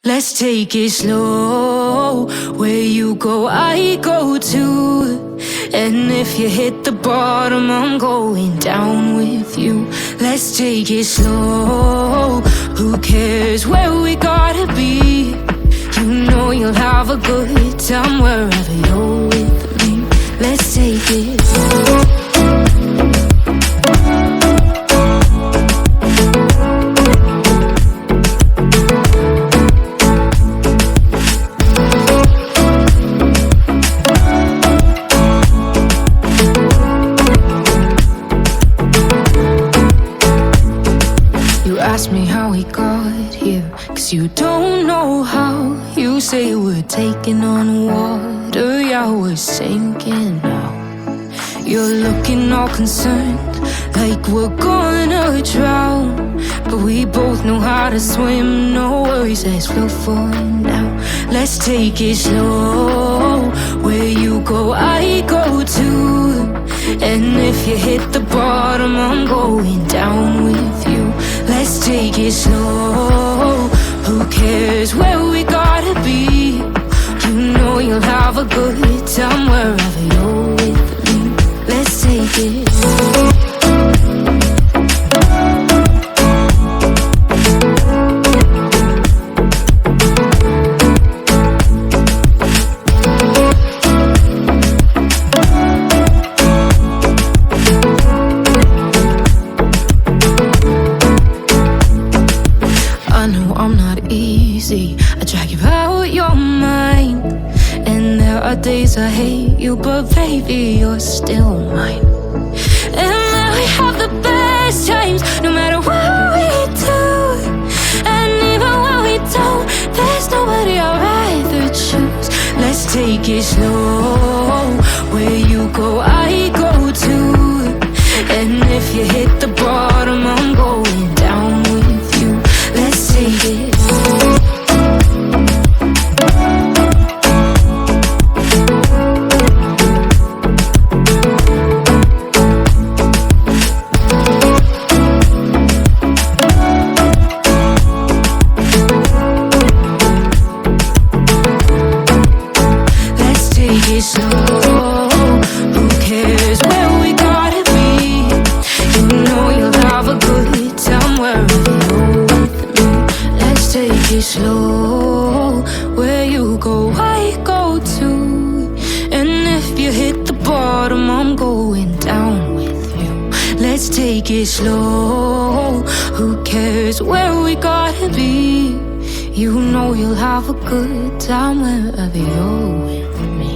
Let's take it slow. Where you go, I go too. And if you hit the bottom, I'm going down with you. Let's take it slow. Who cares where we gotta be? You know you'll have a good time wherever you're with me. Let's take it slow. Ask me how we got here, 'cause you don't know how. You say we're taking on water, yeah, we're sinking now. You're looking all concerned, like we're gonna drown. But we both know how to swim, no worries, let's flow for now. Let's take it slow. Where you go, I go too. And if you hit the bottom, I'm going down with you. Let's take it slow. Who cares where we gotta be? You know you'll have a good time wherever you're with me. Let's take it slow. I drag you out your mind, and there are days I hate you, but baby, you're still mine. And now we have the best times, no matter what we do. And even when we don't, there's nobody I'd rather choose. Let's take it slow. Where you go, I go too. And if you hit the bottom, I'm going down with you. Let's take it slow. Slow. Who cares where we gotta be? You know you'll have a good time wherever you're with me. Let's take it slow. Where you go, I go too. And if you hit the bottom, I'm going down with you. Let's take it slow. Who cares where we gotta be? You know you'll have a good time wherever you're with me.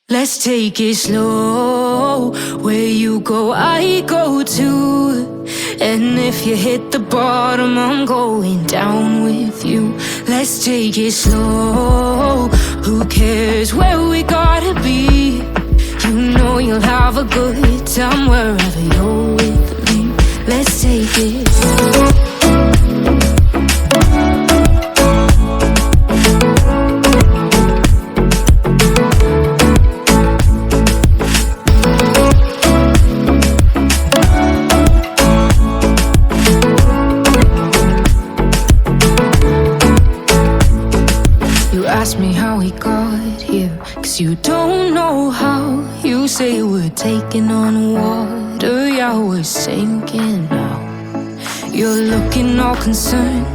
Let's take it slow. Where you go, I go too. And if you hit the bottom, I'm going down with you. Let's take it slow. Who cares where we gotta be? You know you'll have a good time wherever you're with me. Let's take it slow. Ask me how we got here, 'cause you don't know how. You say we're taking on water, yeah, we're sinking now. You're looking all concerned,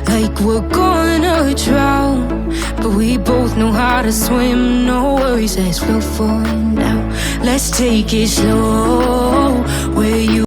like we're gonna drown. But we both know how to swim, no worries, let's flow for now. Let's take it slow. Where you